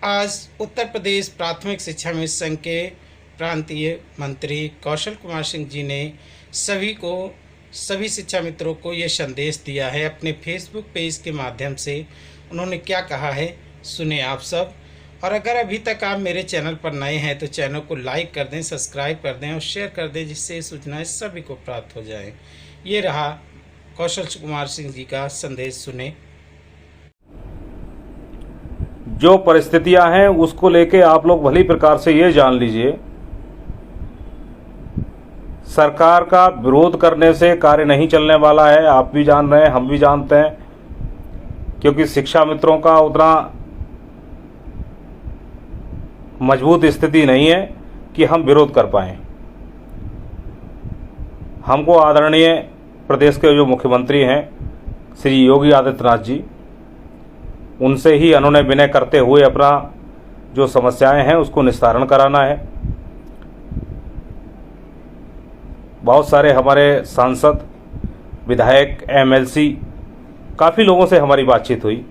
आज उत्तर प्रदेश प्राथमिक शिक्षा मिशन संघ के प्रांतीय मंत्री कौशल कुमार सिंह जी ने सभी शिक्षा मित्रों को ये संदेश दिया है अपने फेसबुक पेज के माध्यम से। उन्होंने क्या कहा है सुने आप सब। और अगर अभी तक आप मेरे चैनल पर नए हैं तो चैनल को लाइक कर दें, सब्सक्राइब कर दें और शेयर कर दें, जिससे सूचनाएं सभी को प्राप्त हो जाएं। ये रहा कौशल कुमार सिंह जी का संदेश, सुने। जो परिस्थितियां हैं उसको लेके आप लोग भली प्रकार से ये जान लीजिए, सरकार का विरोध करने से कार्य नहीं चलने वाला है। आप भी जान रहे हैं, हम भी जानते हैं, क्योंकि शिक्षा मित्रों का उतना मजबूत स्थिति नहीं है कि हम विरोध कर पाएं। हमको आदरणीय प्रदेश के जो मुख्यमंत्री हैं श्री योगी आदित्यनाथ जी, उनसे ही अनुनय विनय करते हुए अपना जो समस्याएं हैं उसको निस्तारण कराना है। बहुत सारे हमारे सांसद, विधायक, एमएलसी, काफ़ी लोगों से हमारी बातचीत हुई,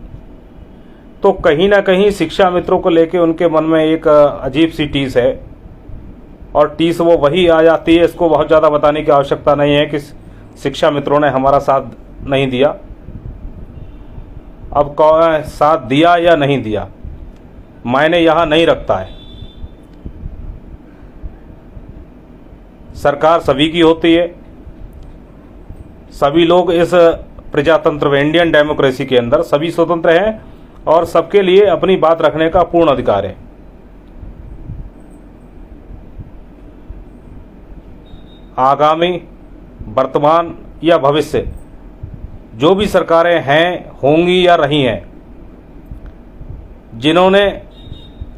तो कहीं ना कहीं शिक्षा मित्रों को लेके उनके मन में एक अजीब सी टीस है, और टीस वो वही आ जाती है। इसको बहुत ज़्यादा बताने की आवश्यकता नहीं है कि शिक्षा मित्रों ने हमारा साथ नहीं दिया। अब साथ दिया या नहीं दिया मायने यहाँ नहीं रखता है। सरकार सभी की होती है, सभी लोग इस प्रजातंत्र में, इंडियन डेमोक्रेसी के अंदर सभी स्वतंत्र हैं और सबके लिए अपनी बात रखने का पूर्ण अधिकार है। आगामी, वर्तमान या भविष्य जो भी सरकारें हैं, होंगी या रही हैं, जिन्होंने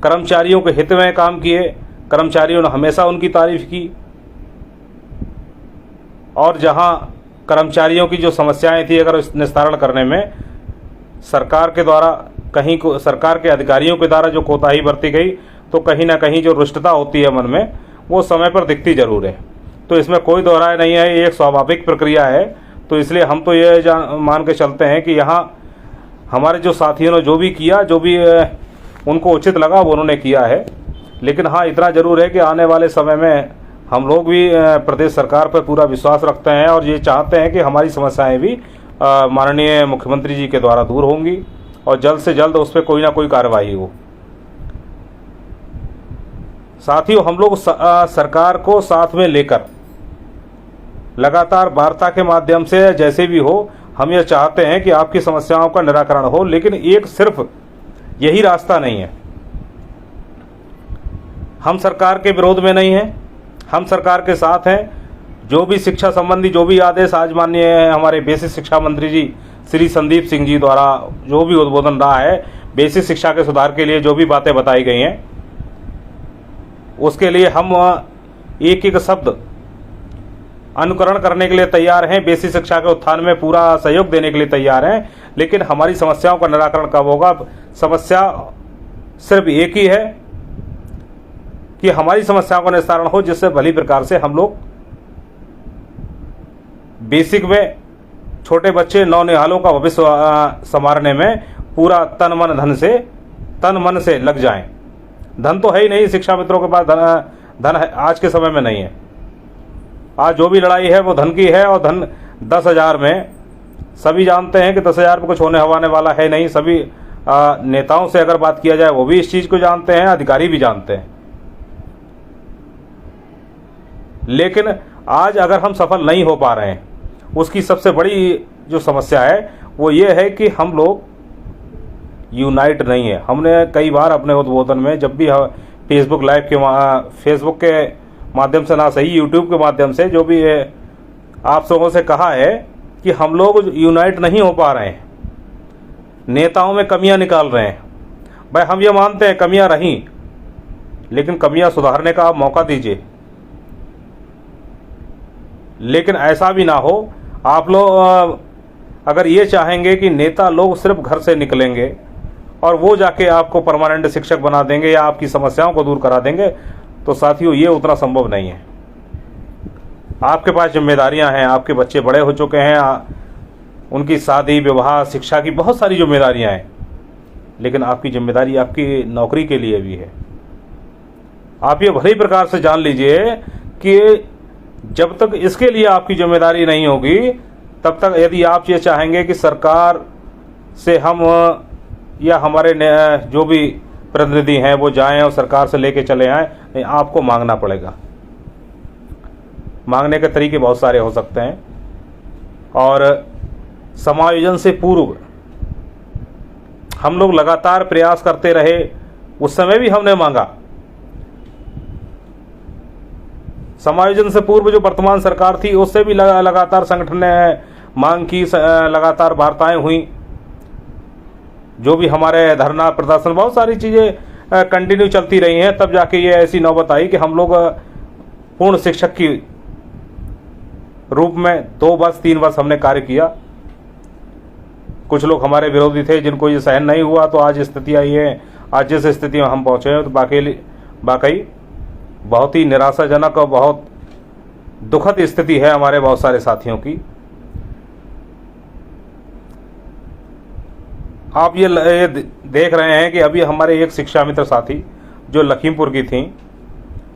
कर्मचारियों के हित में काम किए, कर्मचारियों ने हमेशा उनकी तारीफ की, और जहां कर्मचारियों की जो समस्याएं थी अगर निस्तारण करने में सरकार के द्वारा कहीं को, सरकार के अधिकारियों के द्वारा जो कोताही बरती गई, तो कहीं ना कहीं जो रुष्टता होती है मन में, वो समय पर दिखती जरूर है। तो इसमें कोई दोहराए नहीं है, ये एक स्वाभाविक प्रक्रिया है। तो इसलिए हम तो ये मान के चलते हैं कि यहाँ हमारे जो साथियों ने जो भी किया, जो भी उनको उचित लगा वो उन्होंने किया है। लेकिन हाँ, इतना ज़रूर है कि आने वाले समय में हम लोग भी प्रदेश सरकार पर पूरा विश्वास रखते हैं और ये चाहते हैं कि हमारी समस्याएं भी माननीय मुख्यमंत्री जी के द्वारा दूर होंगी और जल्द से जल्द उस पर कोई ना कोई कार्रवाई हो। साथियों, हम लोग सरकार को साथ में लेकर लगातार वार्ता के माध्यम से जैसे भी हो, हम ये चाहते हैं कि आपकी समस्याओं का निराकरण हो। लेकिन एक सिर्फ यही रास्ता नहीं है। हम सरकार के विरोध में नहीं हैं, हम सरकार के साथ हैं। जो भी शिक्षा संबंधी जो भी आदेश आज माननीय हमारे बेसिक शिक्षा मंत्री जी श्री संदीप सिंह जी द्वारा जो भी उद्बोधन रहा है, बेसिक शिक्षा के सुधार के लिए जो भी बातें बताई गई हैं, उसके लिए हम एक एक शब्द अनुकरण करने के लिए तैयार हैं। बेसिक शिक्षा के उत्थान में पूरा सहयोग देने के लिए तैयार हैं। लेकिन हमारी समस्याओं का निराकरण कब होगा? समस्या सिर्फ एक ही है कि हमारी समस्याओं का निस्तारण हो, जिससे भली प्रकार से हम लोग बेसिक में छोटे बच्चे, नौनिहालों का भविष्य संवारने में पूरा तन मन से लग जाएं। धन तो है ही नहीं, शिक्षा मित्रों के पास धन है, आज के समय में नहीं है। आज जो भी लड़ाई है वो धन की है, और धन 10,000 में सभी जानते हैं कि 10,000 में कुछ होने हवाने वाला है नहीं। सभी नेताओं से अगर बात किया जाए वो भी इस चीज़ को जानते हैं, अधिकारी भी जानते हैं। लेकिन आज अगर हम सफल नहीं हो पा रहे हैं, उसकी सबसे बड़ी जो समस्या है वो ये है कि हम लोग यूनाइट नहीं है। हमने कई बार अपने उद्बोधन में, जब भी फेसबुक लाइव के फेसबुक के माध्यम से, ना सही यूट्यूब के माध्यम से, जो भी आप सबों से कहा है कि हम लोग यूनाइट नहीं हो पा रहे हैं, नेताओं में कमियां निकाल रहे हैं। भाई, हम ये मानते हैं कमियां रहीं, लेकिन कमियां सुधारने का आप मौका दीजिए। लेकिन ऐसा भी ना हो, आप लोग अगर ये चाहेंगे कि नेता लोग सिर्फ घर से निकलेंगे और वो जाके आपको परमानेंट शिक्षक बना देंगे या आपकी समस्याओं को दूर करा देंगे, तो साथियों ये उतना संभव नहीं है। आपके पास जिम्मेदारियां हैं, आपके बच्चे बड़े हो चुके हैं, उनकी शादी, विवाह, शिक्षा की बहुत सारी जिम्मेदारियां हैं। लेकिन आपकी जिम्मेदारी आपकी नौकरी के लिए भी है। आप ये भली प्रकार से जान लीजिए कि जब तक इसके लिए आपकी जिम्मेदारी नहीं होगी, तब तक यदि आप ये चाहेंगे कि सरकार से हम या हमारे जो भी प्रतिनिधि हैं वो जाएं और सरकार से लेके चले आएं, आपको मांगना पड़ेगा। मांगने के तरीके बहुत सारे हो सकते हैं, और समायोजन से पूर्व हम लोग लगातार प्रयास करते रहे। उस समय भी हमने मांगा। समायोजन से पूर्व जो वर्तमान सरकार थी उससे भी लगातार संगठन ने मांग की, लगातार वार्ताएं हुई। जो भी हमारे धरना प्रदर्शन, बहुत सारी चीज़ें कंटिन्यू चलती रही हैं। तब जाके ये ऐसी नौबत आई कि हम लोग पूर्ण शिक्षक की रूप में 2 वर्ष 3 वर्ष हमने कार्य किया। कुछ लोग हमारे विरोधी थे जिनको ये सहन नहीं हुआ, तो आज स्थिति आई है। आज जिस स्थिति में हम पहुँचे हैं तो वाकई बहुत ही निराशाजनक और बहुत दुखद स्थिति है हमारे बहुत सारे साथियों की। आप ये देख रहे हैं कि अभी हमारे एक शिक्षा मित्र साथी जो लखीमपुर की थी,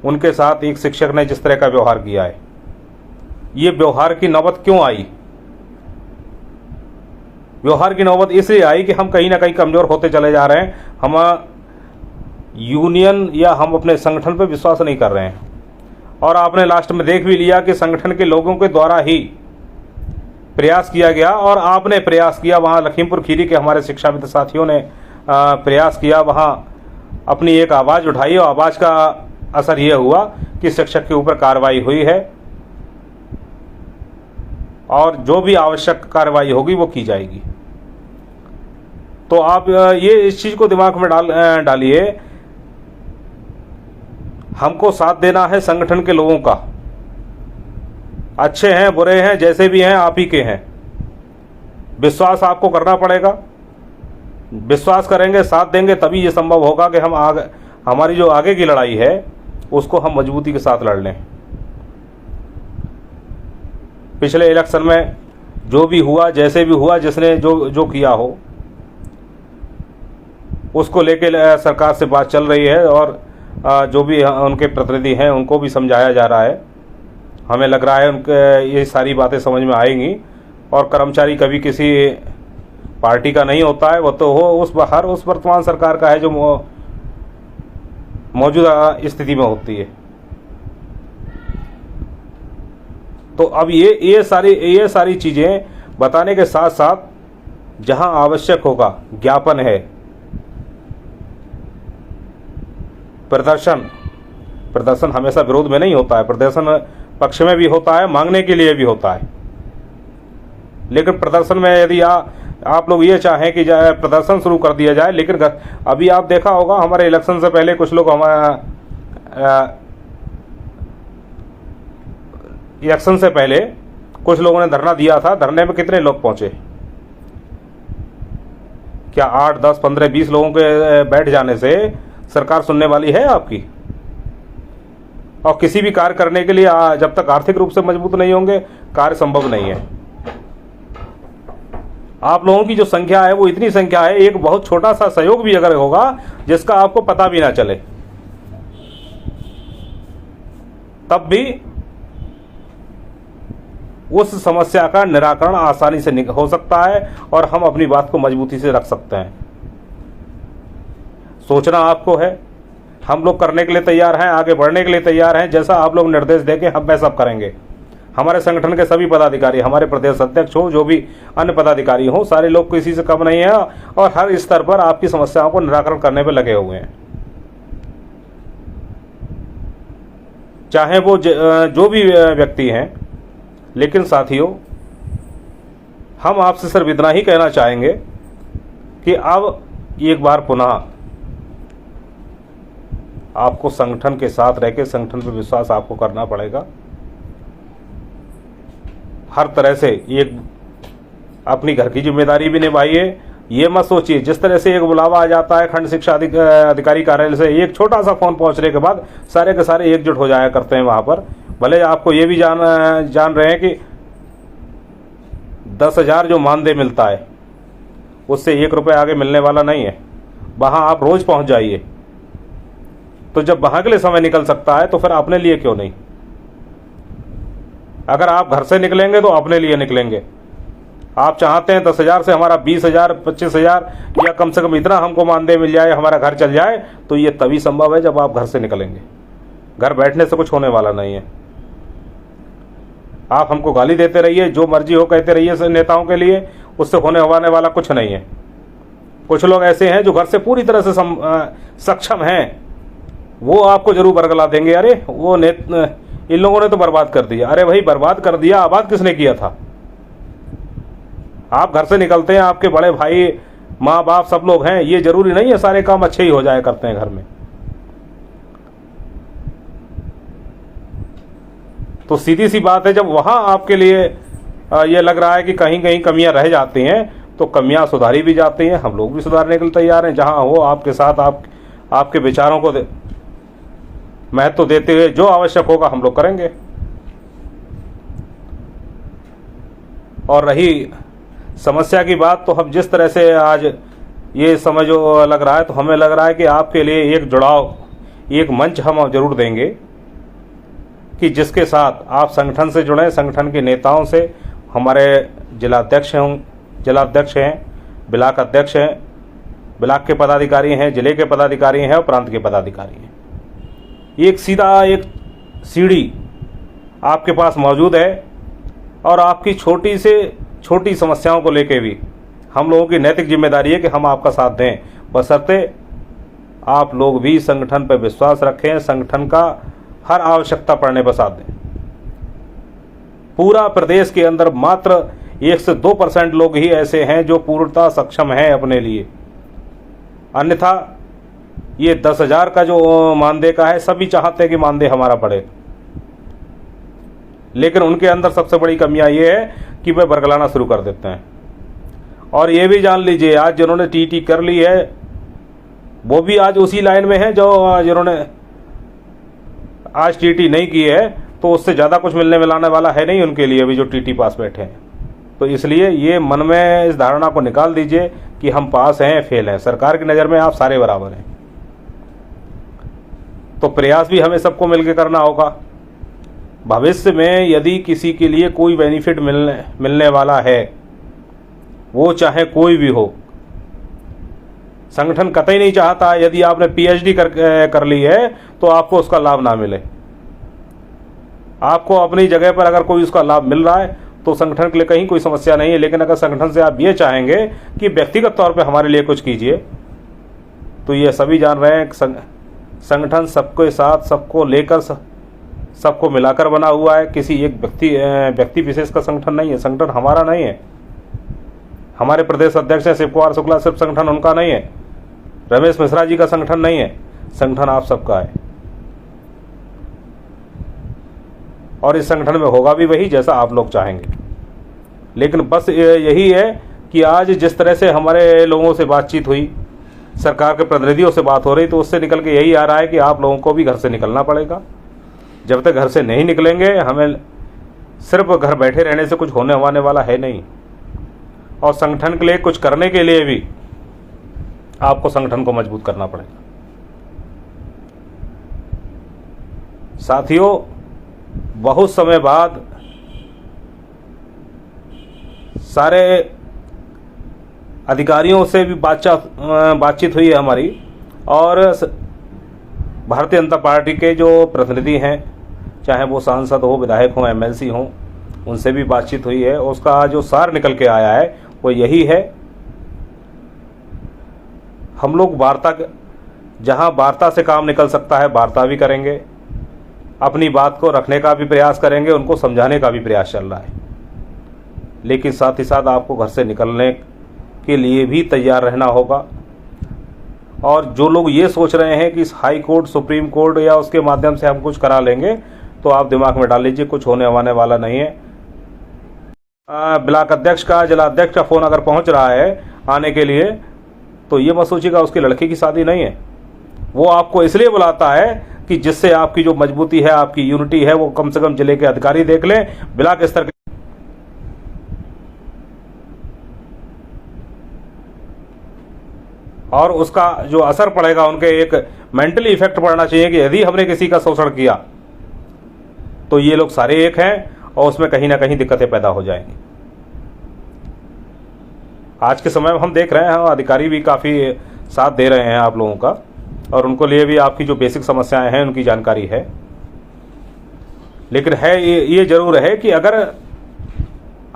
उनके साथ एक शिक्षक ने जिस तरह का व्यवहार किया है, ये व्यवहार की नौबत क्यों आई? व्यवहार की नौबत इसलिए आई कि हम कहीं ना कहीं कमज़ोर होते चले जा रहे हैं। हम यूनियन या हम अपने संगठन पर विश्वास नहीं कर रहे हैं। और आपने लास्ट में देख भी लिया कि संगठन के लोगों के द्वारा ही प्रयास किया गया, और आपने प्रयास किया, वहाँ लखीमपुर खीरी के हमारे शिक्षा मित्र साथियों ने प्रयास किया, वहाँ अपनी एक आवाज़ उठाई, और आवाज़ का असर ये हुआ कि शिक्षक के ऊपर कार्रवाई हुई है, और जो भी आवश्यक कार्रवाई होगी वो की जाएगी। तो आप ये इस चीज़ को दिमाग में डालिए, हमको साथ देना है संगठन के लोगों का। अच्छे हैं बुरे हैं जैसे भी हैं, आप ही के हैं। विश्वास आपको करना पड़ेगा। विश्वास करेंगे, साथ देंगे, तभी ये संभव होगा कि हम हमारी जो आगे की लड़ाई है उसको हम मजबूती के साथ लड़ लें। पिछले इलेक्शन में जो भी हुआ, जैसे भी हुआ, जिसने जो किया हो, उसको लेके सरकार से बात चल रही है, और जो भी उनके प्रतिनिधि हैं उनको भी समझाया जा रहा है। हमें लग रहा है उनके ये सारी बातें समझ में आएंगी। और कर्मचारी कभी किसी पार्टी का नहीं होता है, वो तो उस वर्तमान सरकार का है जो मौजूदा स्थिति में होती है। तो अब ये सारी चीज़ें बताने के साथ साथ जहां आवश्यक होगा, ज्ञापन है, प्रदर्शन हमेशा विरोध में नहीं होता है, प्रदर्शन पक्ष में भी होता है, मांगने के लिए भी होता है। लेकिन प्रदर्शन में यदि आप लोग ये चाहें कि प्रदर्शन शुरू कर दिया जाए, लेकिन अभी आप देखा होगा हमारे इलेक्शन से पहले कुछ लोग इलेक्शन से पहले कुछ लोगों ने धरना दिया था। धरने में कितने लोग पहुंचे? क्या 8, 10, 15, 20 लोगों के बैठ जाने से सरकार सुनने वाली है आपकी? और किसी भी कार्य करने के लिए जब तक आर्थिक रूप से मजबूत नहीं होंगे, कार्य संभव नहीं है। आप लोगों की जो संख्या है वो इतनी संख्या है, एक बहुत छोटा सा सहयोग भी अगर होगा जिसका आपको पता भी ना चले, तब भी उस समस्या का निराकरण आसानी से हो सकता है, और हम अपनी बात को मजबूती से रख सकते हैं। सोचना आपको है, हम लोग करने के लिए तैयार हैं, आगे बढ़ने के लिए तैयार हैं। जैसा आप लोग निर्देश देंगे हम वैसा करेंगे। हमारे संगठन के सभी पदाधिकारी, हमारे प्रदेश अध्यक्ष हो, जो भी अन्य पदाधिकारी हो, सारे लोग किसी से कम नहीं है, और हर स्तर पर आपकी समस्याओं को निराकरण करने में लगे हुए हैं। चाहे वो जो भी व्यक्ति हैं। लेकिन साथियों, हम आपसे सिर्फ इतना ही कहना चाहेंगे कि अब एक बार पुनः आपको संगठन के साथ रहकर संगठन पर विश्वास आपको करना पड़ेगा। हर तरह से एक अपनी घर की जिम्मेदारी भी निभाइए। ये मत सोचिए जिस तरह से एक बुलावा आ जाता है खंड शिक्षा अधिकारी कार्यालय से, एक छोटा सा फोन पहुंचने के बाद सारे के सारे एकजुट हो जाया करते हैं वहां पर। भले आपको ये भी जान रहे हैं कि 10,000 जो मानदेय मिलता है उससे 1 रुपये आगे मिलने वाला नहीं है। वहाँ आप रोज़ पहुँच जाइए। तो जब वहाँ के लिए समय निकल सकता है तो फिर अपने लिए क्यों नहीं? अगर आप घर से निकलेंगे तो अपने लिए निकलेंगे। आप चाहते हैं 10,000 से हमारा 20,000 25,000 या कम से कम इतना हमको मानदेय मिल जाए, हमारा घर चल जाए, तो ये तभी संभव है जब आप घर से निकलेंगे। घर बैठने से कुछ होने वाला नहीं है। आप हमको गाली देते रहिए, जो मर्जी हो कहते रहिए नेताओं के लिए, उससे होने वाला कुछ नहीं है। कुछ लोग ऐसे हैं जो घर से पूरी तरह से सक्षम हैं, वो आपको जरूर बरगला देंगे, अरे वो इन लोगों ने तो बर्बाद कर दिया। अरे भाई, बर्बाद कर दिया, आबाद किसने किया था? आप घर से निकलते हैं, आपके बड़े भाई माँ बाप सब लोग हैं, ये जरूरी नहीं है सारे काम अच्छे ही हो जाए करते हैं घर में। तो सीधी सी बात है, जब वहां आपके लिए ये लग रहा है कि कहीं कहीं कमियां रह जाती हैं, तो कमियां सुधारी भी जाती हैं। हम लोग भी सुधारने के लिए तैयार हैं। जहां हो आपके साथ, आपके विचारों को महत्व देते हुए जो आवश्यक होगा हम लोग करेंगे। और रही समस्या की बात, तो हम जिस तरह से आज ये समय जो लग रहा है, तो हमें लग रहा है कि आपके लिए एक जुड़ाव, एक मंच हम जरूर देंगे कि जिसके साथ आप संगठन से जुड़ें, संगठन के नेताओं से। हमारे जिलाध्यक्ष हैं, ब्लॉक अध्यक्ष हैं, ब्लॉक के पदाधिकारी हैं, जिले के पदाधिकारी हैं और प्रांत के पदाधिकारी हैं। एक सीढ़ी आपके पास मौजूद है और आपकी छोटी से छोटी समस्याओं को लेकर भी हम लोगों की नैतिक जिम्मेदारी है कि हम आपका साथ दें, बशर्ते आप लोग भी संगठन पर विश्वास रखें, संगठन का हर आवश्यकता पड़ने पर साथ दें। पूरा प्रदेश के अंदर मात्र 1 से 2% लोग ही ऐसे हैं जो पूर्णतः सक्षम हैं अपने लिए। अन्यथा ये 10,000 का जो मानदेय का है, सभी चाहते हैं कि मानदेय हमारा बढ़े, लेकिन उनके अंदर सबसे बड़ी कमियां ये है कि वे बरगलाना शुरू कर देते हैं। और ये भी जान लीजिए, आज जिन्होंने टीटी कर ली है वो भी आज उसी लाइन में है जो जिन्होंने आज टीटी नहीं की है, तो उससे ज़्यादा कुछ मिलाने वाला है नहीं उनके लिए भी, जो टीटी पास बैठे हैं। तो इसलिए ये मन में इस धारणा को निकाल दीजिए कि हम पास हैं, फेल हैं। सरकार की नज़र में आप सारे बराबर हैं। तो प्रयास भी हमें सबको मिलकर करना होगा। भविष्य में यदि किसी के लिए कोई बेनिफिट मिलने वाला है, वो चाहे कोई भी हो, संगठन कतई नहीं चाहता यदि आपने पीएचडी कर ली है तो आपको उसका लाभ ना मिले। आपको अपनी जगह पर अगर कोई उसका लाभ मिल रहा है तो संगठन के लिए कहीं कोई समस्या नहीं है। लेकिन अगर संगठन से आप ये चाहेंगे कि व्यक्तिगत तौर पे हमारे लिए कुछ कीजिए, तो ये सभी जान रहे हैं संगठन सबके साथ, सबको लेकर, सबको मिलाकर बना हुआ है। किसी एक व्यक्ति विशेष का संगठन नहीं है। संगठन हमारा नहीं है। हमारे प्रदेश अध्यक्ष हैं शिव कुमार शुक्ला, सिर्फ संगठन उनका नहीं है। रमेश मिश्रा जी का संगठन नहीं है। संगठन आप सबका है और इस संगठन में होगा भी वही जैसा आप लोग चाहेंगे। लेकिन बस यही है कि आज जिस तरह से हमारे लोगों से बातचीत हुई, सरकार के प्रतिनिधियों से बात हो रही, तो उससे निकल के यही आ रहा है कि आप लोगों को भी घर से निकलना पड़ेगा। जब तक घर से नहीं निकलेंगे, हमें सिर्फ घर बैठे रहने से कुछ होने वाला है नहीं। और संगठन के लिए कुछ करने के लिए भी आपको संगठन को मजबूत करना पड़ेगा। साथियों, बहुत समय बाद सारे अधिकारियों से भी बातचीत हुई है हमारी, और भारतीय जनता पार्टी के जो प्रतिनिधि हैं, चाहे वो सांसद हो, विधायक हो, एमएलसी हो, उनसे भी बातचीत हुई है। उसका जो सार निकल के आया है वो यही है, हम लोग जहां वार्ता से काम निकल सकता है वार्ता भी करेंगे, अपनी बात को रखने का भी प्रयास करेंगे, उनको समझाने का भी प्रयास चल रहा है। लेकिन साथ ही साथ आपको घर से निकलने के लिए भी तैयार रहना होगा। और जो लोग ये सोच रहे हैं कि हाई कोर्ट, सुप्रीम कोर्ट या उसके माध्यम से हम कुछ करा लेंगे, तो आप दिमाग में डाल लीजिए, कुछ होने वाला नहीं है। ब्लॉक अध्यक्ष का, जिलाध्यक्ष का फ़ोन अगर पहुंच रहा है आने के लिए, तो ये मत सोचिएगा उसकी लड़की की शादी नहीं है। वो आपको इसलिए बुलाता है कि जिससे आपकी जो मजबूती है, आपकी यूनिटी है, वो कम से कम जिले के अधिकारी देख लें, ब्लॉक स्तर के और उसका जो असर पड़ेगा उनके एक मेंटली इफेक्ट पड़ना चाहिए कि यदि हमने किसी का शोषण किया तो ये लोग सारे एक हैं और उसमें कहीं ना कहीं दिक्कतें पैदा हो जाएंगी। आज के समय में हम देख रहे हैं अधिकारी भी काफ़ी साथ दे रहे हैं आप लोगों का, और उनको लिए भी आपकी जो बेसिक समस्याएं हैं उनकी जानकारी है। लेकिन है ये जरूर है कि अगर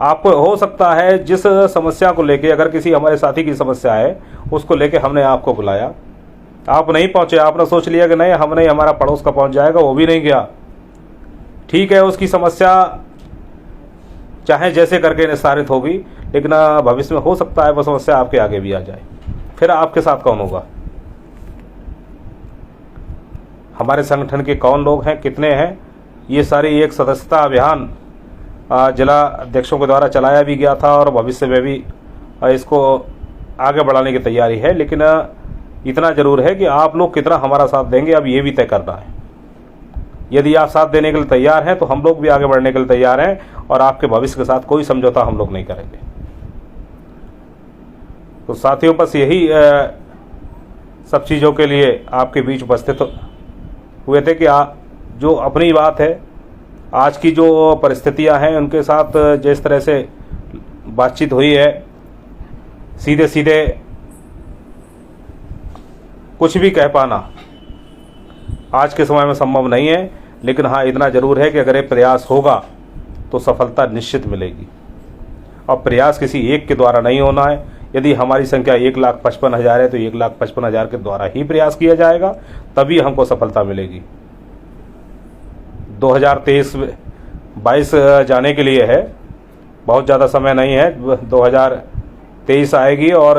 आपको हो सकता है जिस समस्या को लेके, अगर किसी हमारे साथी की समस्या है उसको लेके हमने आपको बुलाया, आप नहीं पहुंचे, आपने सोच लिया कि नहीं हम नहीं, हमारा पड़ोस का पहुंच जाएगा, वो भी नहीं गया। ठीक है, उसकी समस्या चाहे जैसे करके निस्तारित होगी, लेकिन भविष्य में हो सकता है वो समस्या आपके आगे भी आ जाए, फिर आपके साथ कौन होगा? हमारे संगठन के कौन लोग हैं, कितने हैं, ये सारी एक सदस्यता अभियान जिला अध्यक्षों के द्वारा चलाया भी गया था और भविष्य में भी इसको आगे बढ़ाने की तैयारी है। लेकिन इतना जरूर है कि आप लोग कितना हमारा साथ देंगे अब ये भी तय करना है। यदि आप साथ देने के लिए तैयार हैं तो हम लोग भी आगे बढ़ने के लिए तैयार हैं और आपके भविष्य के साथ कोई समझौता हम लोग नहीं करेंगे। तो साथियों, बस यही सब चीज़ों के लिए आपके बीच उपस्थित हुए थे कि जो अपनी बात है, आज की जो परिस्थितियां हैं उनके साथ जिस तरह से बातचीत हुई है, सीधे सीधे कुछ भी कह पाना आज के समय में संभव नहीं है। लेकिन हाँ, इतना जरूर है कि अगर ये प्रयास होगा तो सफलता निश्चित मिलेगी। और प्रयास किसी एक के द्वारा नहीं होना है। यदि हमारी संख्या 1,55,000 है तो 1,55,000 के द्वारा ही प्रयास किया जाएगा, तभी हमको सफलता मिलेगी। 2023-22 जाने के लिए है, बहुत ज़्यादा समय नहीं है। 2023 आएगी और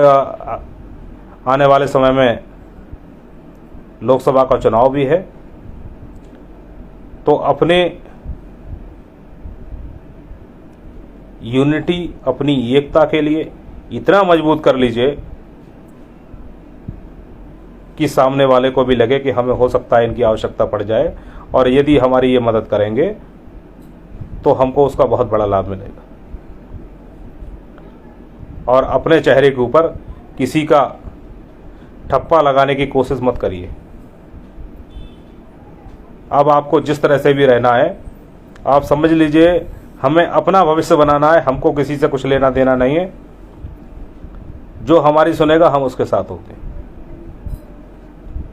आने वाले समय में लोकसभा का चुनाव भी है। तो अपने यूनिटी, अपनी एकता के लिए इतना मजबूत कर लीजिए कि सामने वाले को भी लगे कि हमें हो सकता है इनकी आवश्यकता पड़ जाए, और यदि हमारी ये मदद करेंगे तो हमको उसका बहुत बड़ा लाभ मिलेगा। और अपने चेहरे के ऊपर किसी का ठप्पा लगाने की कोशिश मत करिए। अब आपको जिस तरह से भी रहना है, आप समझ लीजिए हमें अपना भविष्य बनाना है, हमको किसी से कुछ लेना देना नहीं है। जो हमारी सुनेगा हम उसके साथ होंगे।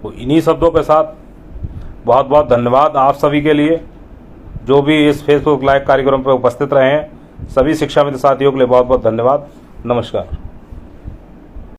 तो इन्हीं शब्दों के साथ बहुत बहुत धन्यवाद आप सभी के लिए, जो भी इस फेसबुक लाइव कार्यक्रम पर उपस्थित रहे हैं। सभी शिक्षाविद साथियों के लिए बहुत बहुत धन्यवाद। नमस्कार।